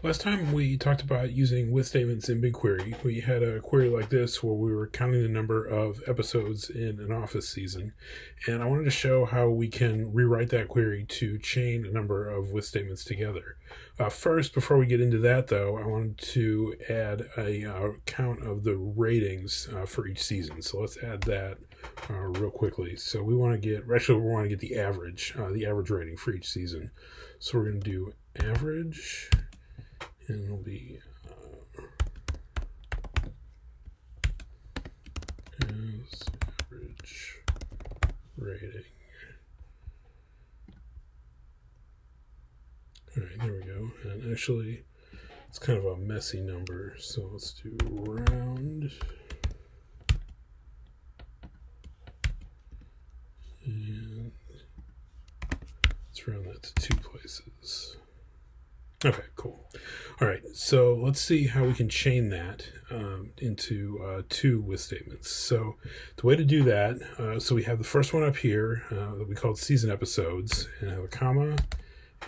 Last time we talked about using with statements in BigQuery. We had a query like this where we were counting the number of episodes in an Office season. And I wanted to show how we can rewrite that query to chain a number of with statements together. First, before we get into that though, I wanted to add a count of the ratings for each season. So let's add that real quickly. So we want to get the average rating for each season. So we're going to do average. And it'll be as average rating. All right, there we go. And actually, it's kind of a messy number, so let's do round. And let's round that to 2 places. Okay, cool. All right, so let's see how we can chain that into 2 with statements. So the way to do that, so we have the first one up here that we called season episodes, and I have a comma,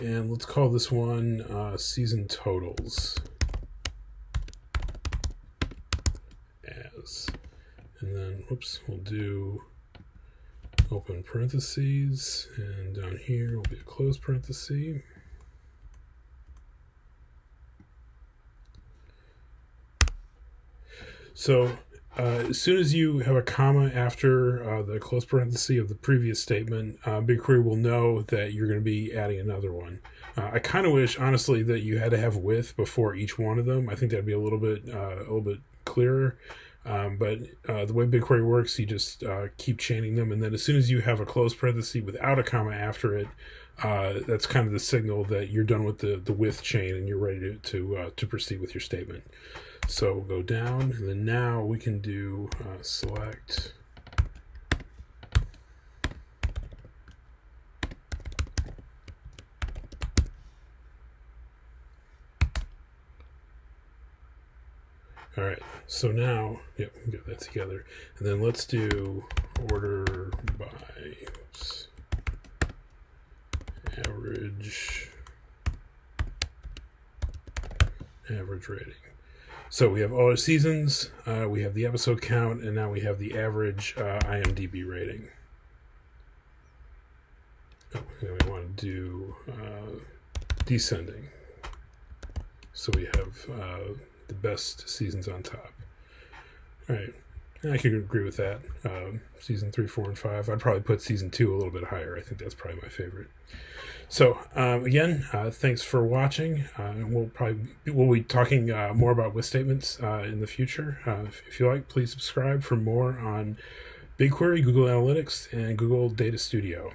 and let's call this one season totals as, and then, we'll do open parentheses, and down here will be a close parenthesis. So as soon as you have a comma after the close parenthesis of the previous statement, BigQuery will know that you're going to be adding another one. I kind of wish, honestly, that you had to have with before each one of them. I think that'd be a little bit clearer. But the way BigQuery works, you just keep chaining them, and then as soon as you have a close parenthesis without a comma after it, that's kind of the signal that you're done with the with chain and you're ready to proceed with your statement. So we'll go down, and then now we can do select. All right, so now, we got that together. And then let's do order by average rating. So we have all our seasons, we have the episode count, and now we have the average IMDb rating. And we want to do descending. So we have the best seasons on top. All right, I could agree with that. Season 3, 4, and 5. I'd probably put season 2 a little bit higher. I think that's probably my favorite. So again, thanks for watching. We'll be talking more about with statements in the future. If you like, please subscribe for more on BigQuery, Google Analytics, and Google Data Studio.